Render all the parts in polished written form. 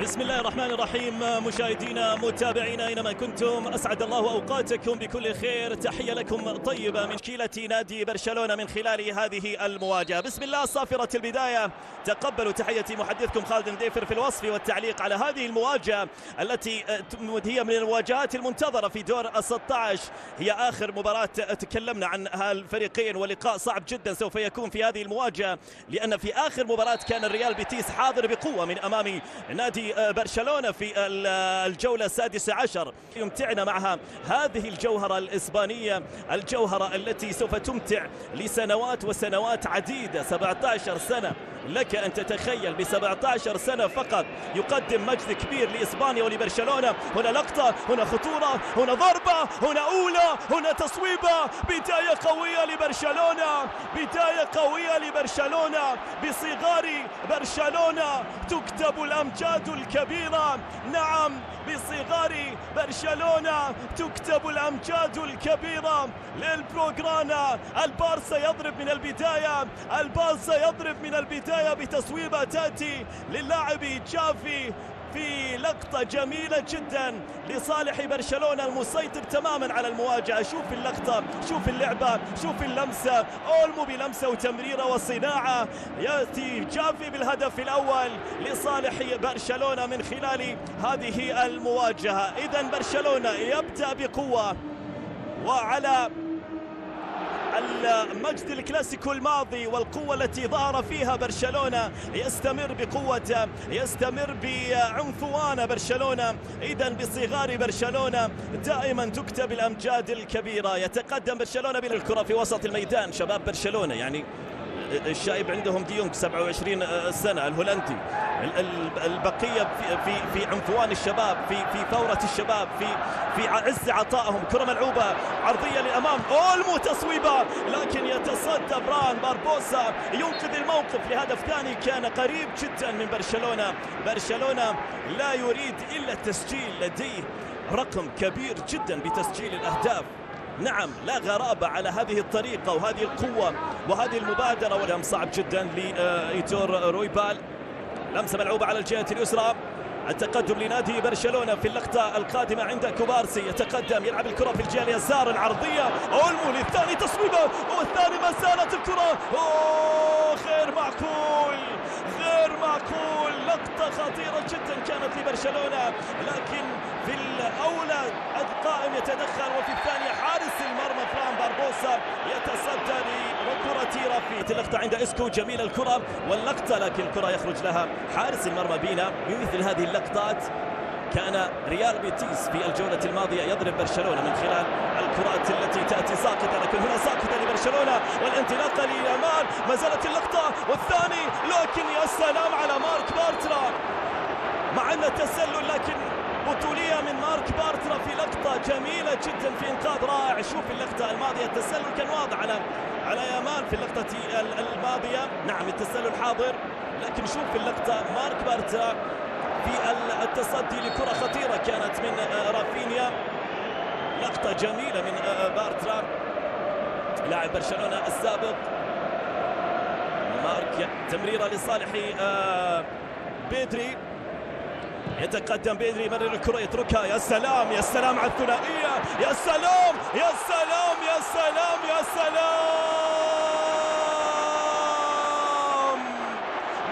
بسم الله الرحمن الرحيم. مشاهدينا متابعينا اينما كنتم، اسعد الله اوقاتكم بكل خير. تحيه لكم طيبه من شكيله نادي برشلونه من خلال هذه المواجهه. بسم الله صافره البدايه، تقبلوا تحيتي محدثكم خالد نديفر في الوصف والتعليق على هذه المواجهه التي هي من المواجهات المنتظره في دور ال16. هي اخر مباراه تكلمنا عن هالفريقين، ولقاء صعب جدا سوف يكون في هذه المواجهه، لان في اخر مباراه كان الريال بيتيس حاضر بقوه من امام نادي برشلونة في الجولة السادسة عشر. يمتعنا معها هذه الجوهرة الإسبانية، الجوهرة التي سوف تمتع لسنوات وسنوات عديدة. 17 سنة، لك أن تتخيل ب 17 سنة فقط يقدم مجد كبير لإسبانيا ولبرشلونة. هنا لقطة، هنا خطورة، هنا ضربة، هنا أولى، هنا تصويبة. بداية قوية لبرشلونة، بداية قوية لبرشلونة. بصغار برشلونة تكتب الأمجاد الكبيرة. نعم، بصغار برشلونة تكتب الأمجاد الكبيرة للبلوغرانا. البارسا يضرب من البداية، البارسا يضرب من البداية بتصويبة تأتي للاعب جافي في لقطة جميلة جدا لصالح برشلونة المسيطر تماما على المواجهة. شوف اللقطة، شوف اللعبة، شوف اللمسة. أولمو بلمسة وتمريرة وصناعة، يأتي جافي بالهدف الأول لصالح برشلونة من خلال هذه المواجهة. إذن برشلونة يبدأ بقوة، وعلى المجد الكلاسيكو الماضي والقوة التي ظهر فيها برشلونة يستمر بقوته، يستمر بعنفوان برشلونة. إذن بصغار برشلونة دائما تكتب الأمجاد الكبيرة. يتقدم برشلونة بالكرة في وسط الميدان. شباب برشلونة يعني الشايب عندهم ديونج 27 سنة الهولندي. البقية في عنفوان الشباب، في ثورة الشباب، في عز عطائهم. كرة ملعوبة عرضية للأمام، أولمو تصويبة، لكن يتصدى بران باربوسا ينقذ الموقف لهدف ثاني كان قريب جدا من برشلونة. برشلونة لا يريد إلا التسجيل، لديه رقم كبير جدا بتسجيل الأهداف. نعم، لا غرابة على هذه الطريقة وهذه القوة وهذه المبادرة. ولم صعب جدا لإيتور رويبال. لمسة ملعوبة على الجهة اليسرى. التقدم لنادي برشلونة في اللقطة القادمة عند كوبارسي. يتقدم، يلعب الكرة في الجهة اليسار، العرضية أولمو للثاني، تصويبة، والثاني ما زالت الكرة. غير معقول، غير معقول. لقطة خطيرة جدا كانت لبرشلونة، لكن في الأولى القائم يتدخل، وفي الثانية حارس المرمى فران باربوسا يتصدى لكرة رافي. اللقطة عند اسكو، جميلة الكرة واللقطة، لكن الكرة يخرج لها حارس المرمى بينا. بمثل هذه اللقطات كان ريال بيتيس في الجولة الماضية يضرب برشلونة من خلال الكرات التي تأتي ساقطة، لكن هنا ساقطة لبرشلونة والانطلاقة ليامال. ما زالت اللقطة والثاني، لكن يا سلام على مارك بارترا مع أن التسلل، لكن بطولية من مارك بارترا في لقطة جميلة جدا، في إنقاذ رائع. شوف اللقطة الماضية التسلل كان واضح على يامال في اللقطة الماضية. نعم التسلل حاضر، لكن شوف اللقطة مارك بارترا في التصدي لكرة خطيرة كانت من رافينيا. لقطة جميلة من بارترا لاعب برشلونة السابق. مارك، تمريرة لصالح بيدري. يتقدم بيدري، يمرر الكرة يتركها. يا سلام، يا سلام على الثنائية، يا سلام، يا سلام، يا سلام، يا سلام.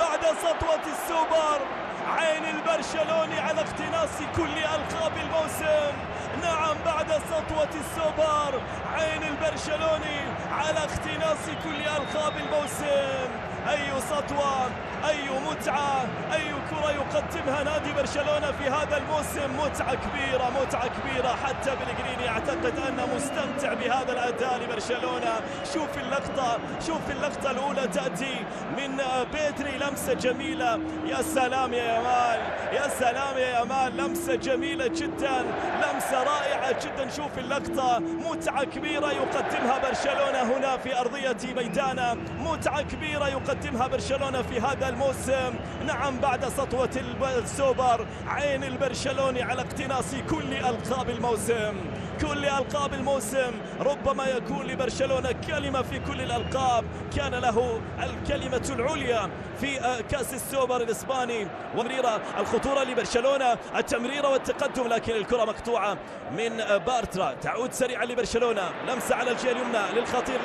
بعد سطوة السوبر، عين البرشلوني على اقتناص كل ألقاب الموسم. نعم، بعد سطوة السوبر، عين البرشلوني على اقتناص كل ألقاب الموسم. أي سطوة، أي متعة، أي كرة يقدمها نادي برشلونة في هذا الموسم. متعة كبيرة، متعة كبيرة. حتى بلغريني أعتقد أنه مستمتع بهذا الأداء لبرشلونة. شوف اللقطة، شوف اللقطة الأولى تأتي من بيدري، لمسة جميلة. يا سلام يا يامال، يا سلام يا يامال، لمسة جميلة جدا، لمسة رائعة جدا. شوف اللقطة، متعة كبيرة يقدمها برشلونة هنا في أرضية ميدانا، متعة كبيرة يقدمها برشلونة في هذا الموسم. نعم، بعد سطوة السوبر، عين البرشلوني على اقتناص كل ألقاب الموسم. كل ألقاب الموسم، ربما يكون لبرشلونة كلمة في كل الألقاب. كان له الكلمة العليا في كأس السوبر الإسباني. ومريرة الخطورة لبرشلونة، التمريرة والتقدم، لكن الكرة مقطوعة من بارترا. تعود سريعا لبرشلونة، لمسة على الجهة اليمنى للخطير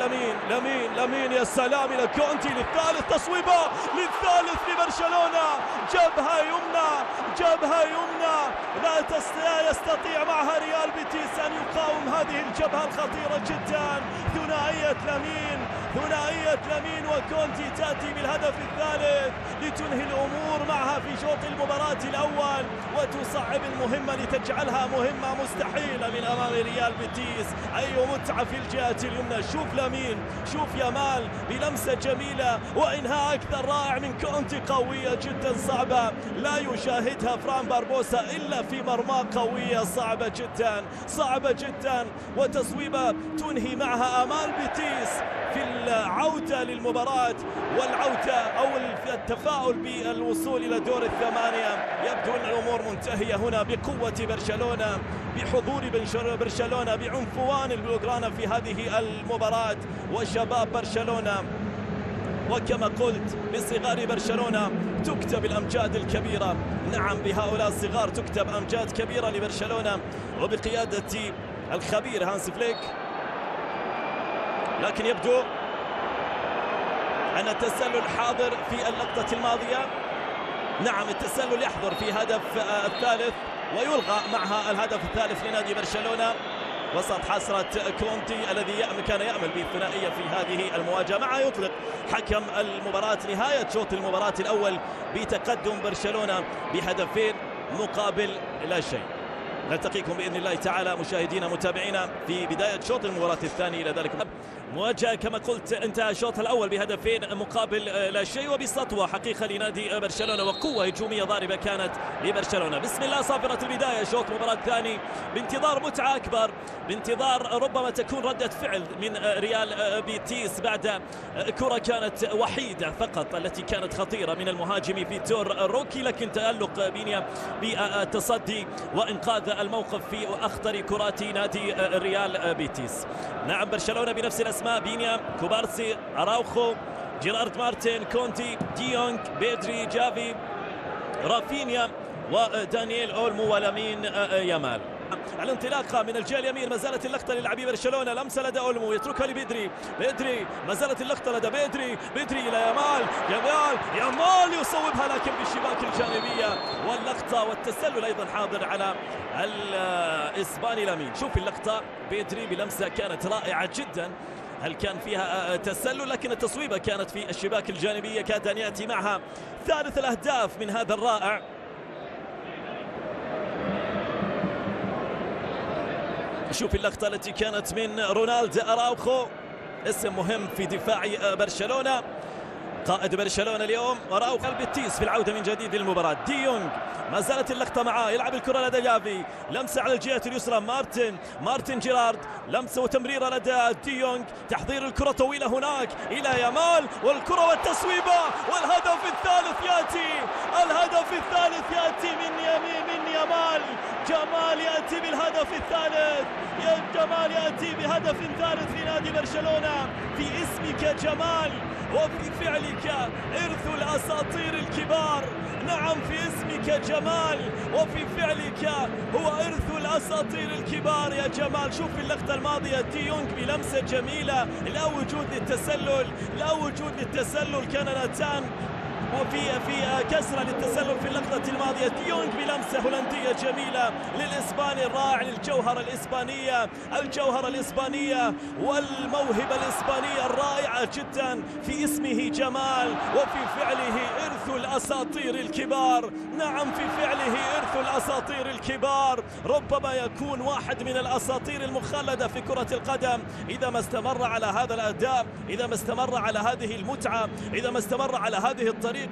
لامين يا سلام إلى كونتي للثالث، تصويبة للثالث لبرشلونة، جبهة يمنى لا يستطيع معها ريال بيتيس أن يقاوم هذه الجبهة الخطيرة جدا. ثنائية لامين وكونتي تأتي بالهدف الثالث لتنهي الأمور معها في شوط المباراة الأول وتصعب المهمة لتجعلها مهمة مستحيلة من أمام ريال بيتيس. أي متعة في الجهة اليمنى، شوف لامين، شوف يامال بلمسة جميلة وإنهاء أكثر رائع من كونتي، قوية جدا صعبة لا يشاهدها فران باربوسا إلا في مرمى، قوية صعبة جدا وتصويبة تنهي معها آمال بيتيس في العودة للمباراة والعودة أو التفاؤل بالوصول إلى دور الثمانية. يبدو أن الأمور منتهية هنا بقوة برشلونة، بحضور برشلونة، بعنفوان البلوغرانا في هذه المباراة وشباب برشلونة. وكما قلت بصغار برشلونة تكتب الأمجاد الكبيرة. نعم، بهؤلاء الصغار تكتب أمجاد كبيرة لبرشلونة وبقيادة الخبير هانس فليك. لكن يبدو أن التسلل حاضر في اللقطة الماضية. نعم، التسلل يحضر في هدف الثالث ويلغى معها الهدف الثالث لنادي برشلونة وسط حسرة كونتي الذي كان يأمل بالثنائية في هذه المواجهة. مع يطلق حكم المباراة نهاية شوط المباراة الأول بتقدم برشلونة بهدفين مقابل لا شيء. نلتقيكم بإذن الله تعالى مشاهدينا متابعينا في بداية شوط المباراة الثاني. إلى ذلك مواجهة كما قلت انتهى الشوط الأول بهدفين مقابل لا شيء وبسطوة حقيقة لنادي برشلونة وقوة هجومية ضاربة كانت لبرشلونة. بسم الله صافرة البداية، شوط مباراة ثاني بانتظار متعة أكبر، بانتظار ربما تكون ردة فعل من ريال بيتيس بعد كرة كانت وحيدة فقط التي كانت خطيرة من المهاجم فيتور روكي، لكن تألق بينيا بالتصدي وإنقاذ الموقف في أخطر كرات نادي ريال بيتيس. نعم، برشلونة بنفس الأسماء، بينيا، كوبارسي، أراوخو، جيرارد مارتن، كونتي، ديونج، بيدري، جافي، رافينيا ودانييل أولمو ولامين يامال. الانطلاقة من الجهة اليمين، ما زالت اللقطة للاعبي برشلونة، لمسة لدى أولمو يتركها لبيدري، ما زالت اللقطة لدى بيدري إلى يامال يصوبها لكن بالشباك الجانبية، واللقطة والتسلل أيضا حاضر على الإسباني لامين. شوف اللقطة، بيدري بلمسة كانت رائعة جدا، هل كان فيها تسلل؟ لكن التصويبة كانت في الشباك الجانبية، كاد أن يأتي معها ثالث الأهداف من هذا الرائع. شوف اللقطة التي كانت من رونالد أراوخو، اسم مهم في دفاع برشلونة، قائد برشلونة اليوم. أراوخو البيتيس في العودة من جديد للمباراة. ديونج ما زالت اللقطة معاه، يلعب الكرة لدى جافي، لمسة على الجهة اليسرى، مارتن جيرارد، لمسة وتمريرة لدى ديونج، تحضير الكرة طويلة هناك إلى يامال، والكرة والتصويبة والهدف الثالث يأتي من يامال. جمال يأتي بالهدف الثالث، جمال يأتي بهدف ثالث لنادي برشلونة. في اسمك جمال وفي فعلك إرث الأساطير الكبار. نعم، في اسمك جمال وفي فعلك هو إرث الأساطير الكبار يا جمال. شوف اللقطة الماضية، ديونج بلمسة جميلة، لا وجود للتسلل، كان ناتان وفي كسرة للتسلل في اللقطة الماضية. ديونج بلمسة هولندية جميلة للإسباني الرائع، للجوهرة الإسبانية والموهبة الإسبانية الرائعة جدا. في اسمه جمال وفي فعله إرث الأساطير الكبار. نعم، في فعله إرث الأساطير الكبار، ربما يكون واحد من الأساطير المخلدة في كرة القدم إذا ما استمر على هذا الأداء، إذا ما استمر على هذه المتعة، إذا ما استمر على هذه الطريقة،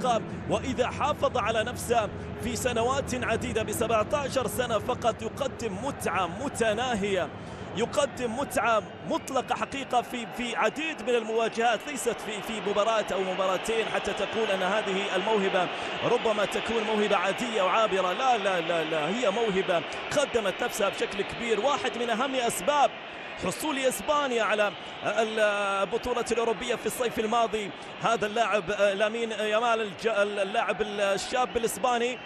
وإذا حافظ على نفسه في سنوات عديدة. ب17 سنة فقط يقدم متعة متناهية يقدم متعة مطلقة حقيقة في عديد من المواجهات، ليست في مباراة أو مباراتين حتى تقول أن هذه الموهبة ربما تكون موهبة عادية وعابرة. لا لا لا لا، هي موهبة قدمت نفسها بشكل كبير. واحد من أهم أسباب حصول إسبانيا على البطولة الأوروبية في الصيف الماضي هذا اللاعب لامين يامال، اللاعب الشاب الإسباني.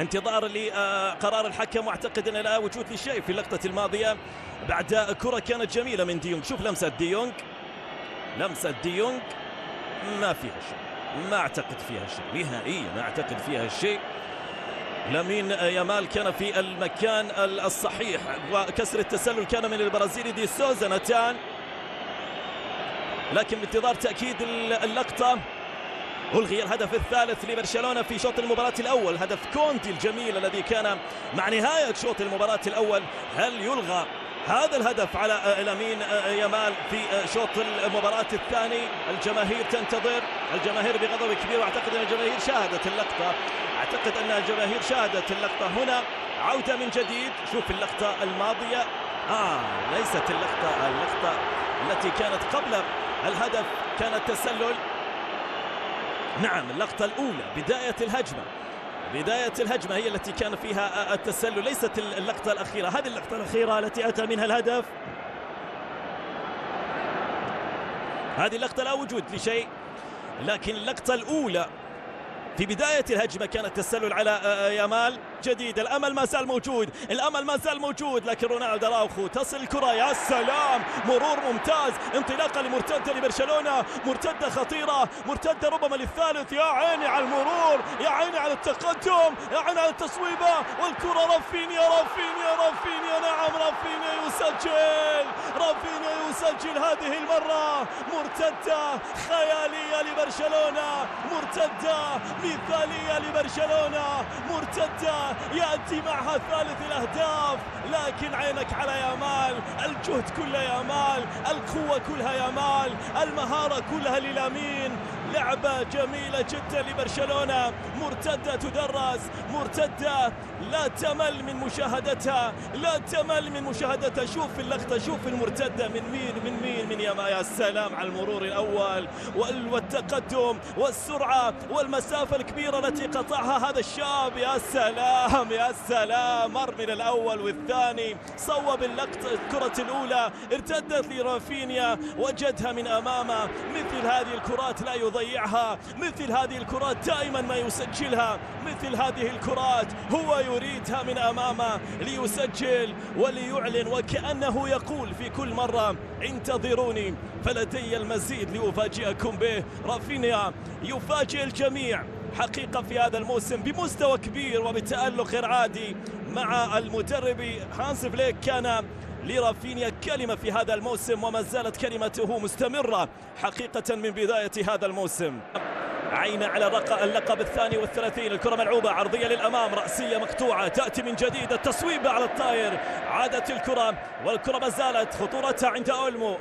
انتظار لقرار الحكم، واعتقد ان لا وجود لشيء في اللقطة الماضية بعد كرة كانت جميلة من ديونج. شوف لمسة ديونج، لمسة ديونج ما فيها شيء، ما اعتقد فيها شيء نهائيا، ما اعتقد فيها شيء. لامين يامال كان في المكان الصحيح، وكسر التسلل كان من البرازيلي دي سوزا ناتان، لكن بانتظار تأكيد اللقطة. ألغي الهدف الثالث لبرشلونة في شوط المباراة الأول، هدف كونتي الجميل الذي كان مع نهاية شوط المباراة الأول. هل يلغى هذا الهدف على لامين يامال في شوط المباراة الثاني؟ الجماهير تنتظر، الجماهير بغضب كبير، واعتقد ان الجماهير شاهدت اللقطة، اعتقد ان الجماهير شاهدت اللقطة. هنا عودة من جديد. شوف اللقطة الماضية، ليست اللقطة التي كانت قبل الهدف، كانت تسلل. نعم، اللقطة الأولى بداية الهجمة، بداية الهجمة هي التي كان فيها التسلل، ليست اللقطة الأخيرة. هذه اللقطة الأخيرة التي أتى منها الهدف، هذه اللقطة لا وجود لشيء، لكن اللقطة الأولى في بداية الهجمة كان التسلل على يامال. جديد، الأمل ما زال موجود، الأمل ما زال موجود، لكن رونالدو أراوخو تصل الكرة. يا سلام، مرور ممتاز، انطلاقة لمرتدة لبرشلونة، مرتدة خطيرة، مرتدة ربما للثالث. يا عيني على المرور، يا عيني على التقدم، يا عيني على التصويبة، والكرة رافينيا رافينيا رافينيا. نعم، رافينيا يسجل، رافينيا يسجل هذه المرة. مرتدة خيالية لبرشلونة، مرتدة مثالية لبرشلونة، مرتدة يأتي معها ثالث الأهداف. لكن عينك على يامال، الجهد كله يامال، القوة كلها يامال، المهارة كلها للامين. لعبة جميلة جدا لبرشلونة، مرتدة تدرس، مرتدة لا تمل من مشاهدتها، لا تمل من مشاهدتها. شوف اللقطة، شوف المرتدة من مين من يامال. يا سلام على المرور الأول والتقدم والسرعة والمسافة الكبيرة التي قطعها هذا الشاب. يا سلام يا سلام، مر من الأول والثاني، صوب اللقطة. الكرة الأولى ارتدت لرافينيا، وجدها من أمامه. مثل هذه الكرات لا يضيعها، مثل هذه الكرات دائما ما يسجلها، مثل هذه الكرات هو يريدها من أمامه ليسجل وليعلن، وكأنه يقول في كل مرة انتظروني فلدي المزيد لأفاجئكم به. رافينيا يفاجئ الجميع حقيقة في هذا الموسم بمستوى كبير وبتألق غير عادي مع المدرب هانس فليك. كان لرافينيا كلمة في هذا الموسم، وما زالت كلمته مستمرة حقيقة من بداية هذا الموسم. عين على اللقب الثاني والثلاثين. الكرة ملعوبة عرضية للأمام، رأسية مقطوعة، تأتي من جديد، التصويبة على الطاير، عادت الكرة، والكرة ما زالت خطورتها عند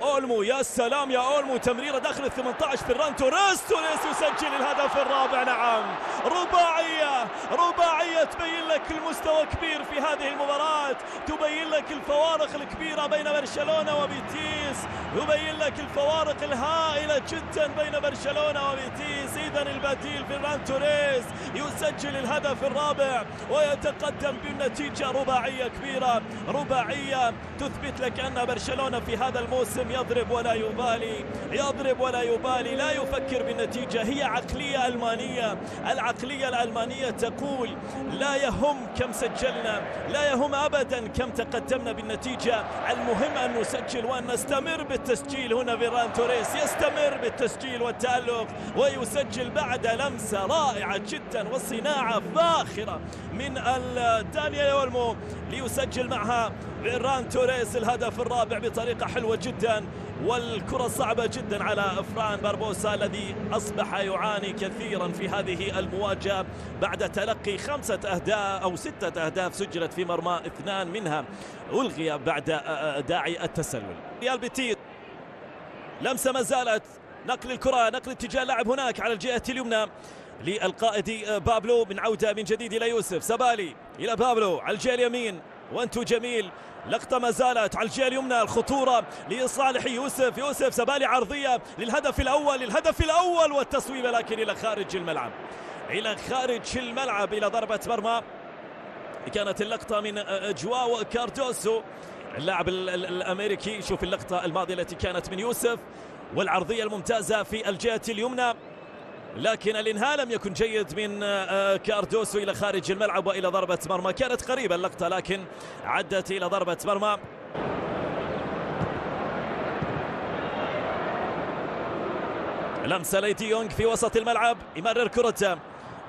أولمو. يا سلام يا أولمو، تمريرة داخل ال 18. فيران توريس يسجل الهدف الرابع. نعم، رباعية تبين لك المستوى كبير في هذه المباراة، تبين لك الفوارق الكبيرة بين برشلونة وبيتيس، تبين لك الفوارق الهائلة جدا بين برشلونة وبيتيس. إذن البديل فيران توريس يسجل الهدف الرابع ويتقدم بالنتيجة. رباعية كبيرة، رباعية تثبت لك أن برشلونة في هذا الموسم يضرب ولا يبالي، يضرب ولا يبالي، لا يفكر بالنتيجة. هي عقلية ألمانية، العقلية الألمانية تقول لا يهم كم سجلنا، لا يهم أبدا كم تقدمنا بالنتيجة، المهم أن نسجل وأن نستمر بالتسجيل. هنا فيران توريس يستمر بالتسجيل والتألق ويسجل بعد لمسة رائعة جدا وصناعة فاخرة من دانيال أولمو ليسجل معها فيران توريس الهدف الرابع بطريقة حلوة جدا. والكرة صعبة جدا على فران باربوسا الذي أصبح يعاني كثيرا في هذه المواجهة بعد تلقي 5 أهداف أو 6 أهداف سجلت في مرمى، 2 منها ألغي بعد داعي التسلل. ريال بيتيس لمسة ما زالت، نقل الكرة، نقل اتجاه اللاعب هناك على الجهة اليمنى للقائد بابلو، من عودة من جديد إلى يوسف سبالي، إلى بابلو على الجهة اليمين، وانتو جميل. لقطة ما زالت على الجهة اليمنى، الخطورة لصالح يوسف سبالي عرضية للهدف الأول والتصويبة لكن إلى خارج الملعب، إلى ضربة مرمى. كانت اللقطة من جواو كاردوسو اللاعب الأمريكي. شوف اللقطة الماضية التي كانت من يوسف والعرضية الممتازة في الجهة اليمنى، لكن الانهاء لم يكن جيد من كاردوسو إلى خارج الملعب وإلى ضربة مرمى. كانت قريبة اللقطة لكن عدت إلى ضربة مرمى. لمسة لدي يونغ في وسط الملعب، يمرر كرته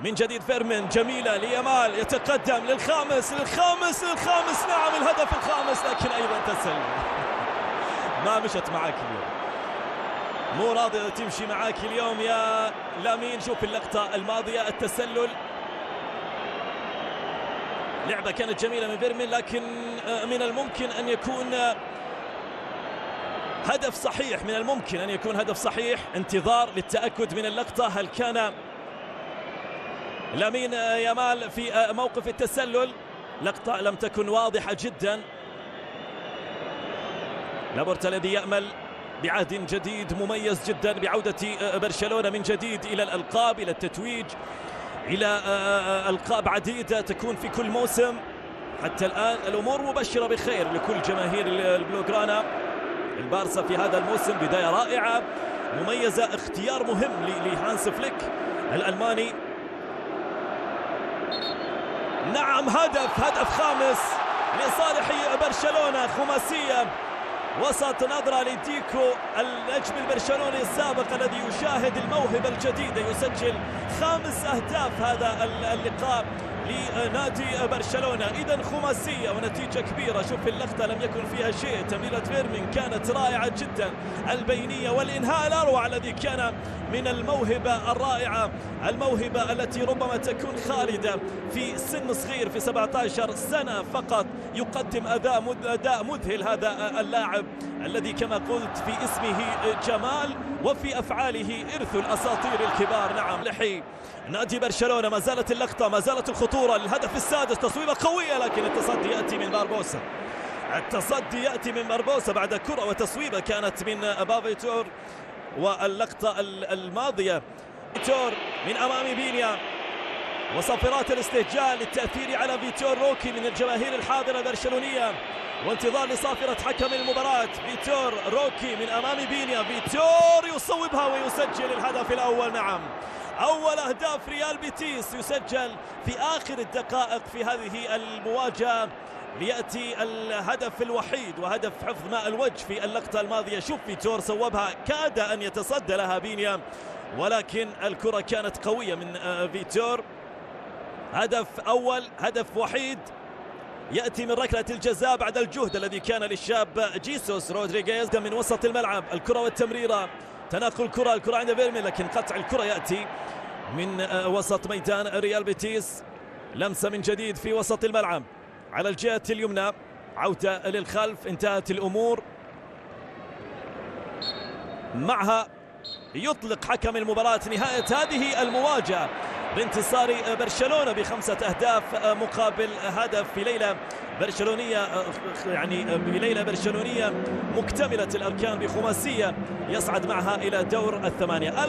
من جديد فيرمين، جميلة ليامال، يتقدم للخامس. نعم الهدف الخامس، لكن أيضا تسلل. ما مشت معك اليوم، مو راضية تمشي معاك اليوم يا لامين. شوف اللقطة الماضية، التسلل، لعبة كانت جميلة من فيرمين، لكن من الممكن أن يكون هدف صحيح، من الممكن أن يكون هدف صحيح. انتظار للتأكد من اللقطة، هل كان لامين يامال في موقف التسلل؟ لقطة لم تكن واضحة جدا. لابورتا الذي يأمل بعهد جديد مميز جدا، بعودة برشلونة من جديد إلى الألقاب، إلى التتويج، إلى ألقاب عديدة تكون في كل موسم. حتى الآن الأمور مبشرة بخير لكل جماهير البلوغرانا. البارسا في هذا الموسم بداية رائعة مميزة، اختيار مهم لهانس فليك الألماني. نعم هدف خامس لصالح برشلونة، خماسية وسط. نظرة لديكو النجم البرشلوني السابق الذي يشاهد الموهبة الجديدة، يسجل 5 أهداف هذا اللقاء لنادي برشلونة. إذا خماسية ونتيجة كبيرة. شوف اللقطة لم يكن فيها شيء، تمريرة فيرمين كانت رائعة جدا، البينية والإنهاء الأروع الذي كان من الموهبة الرائعة، الموهبة التي ربما تكون خالدة في سن صغير، في 17 سنة فقط، يقدم أداء مذهل هذا اللاعب الذي كما قلت في اسمه جمال وفي أفعاله إرث الأساطير الكبار. نعم لحي نادي برشلونة. ما زالت اللقطة، ما زالت الخطورة للهدف السادس، تصويبة قوية لكن التصدي يأتي من باربوسا بعد كرة وتصويبة كانت من بافيتور. واللقطة الماضية فيتور من أمام بينيا، وصافرات الاستهجان للتأثير على فيتور روكي من الجماهير الحاضرة البرشلونية، وانتظار لصافرة حكم المباراة. فيتور روكي من أمام بينيا، فيتور يصوبها ويسجل الهدف الأول. نعم أول أهداف ريال بيتيس يسجل في آخر الدقائق في هذه المواجهة، ليأتي الهدف الوحيد وهدف حفظ ماء الوجه في اللقطة الماضية. شوف فيتور صوبها، كاد أن يتصدى لها بينيا ولكن الكرة كانت قوية من فيتور. هدف أول، هدف وحيد يأتي من ركلة الجزاء بعد الجهد الذي كان للشاب جيسوس رودريغيز من وسط الملعب. الكرة والتمريرة، تناقل الكرة عند فيرمين، لكن قطع الكرة يأتي من وسط ميدان ريال بيتيس. لمسة من جديد في وسط الملعب على الجهة اليمنى، عودة للخلف، انتهت الأمور معها. يطلق حكم المباراة نهاية هذه المواجهة بانتصار برشلونة ب5 أهداف مقابل هدف في ليلة برشلونية، يعني بليلة برشلونية مكتملة الأركان بخماسية يصعد معها إلى دور الثمانية.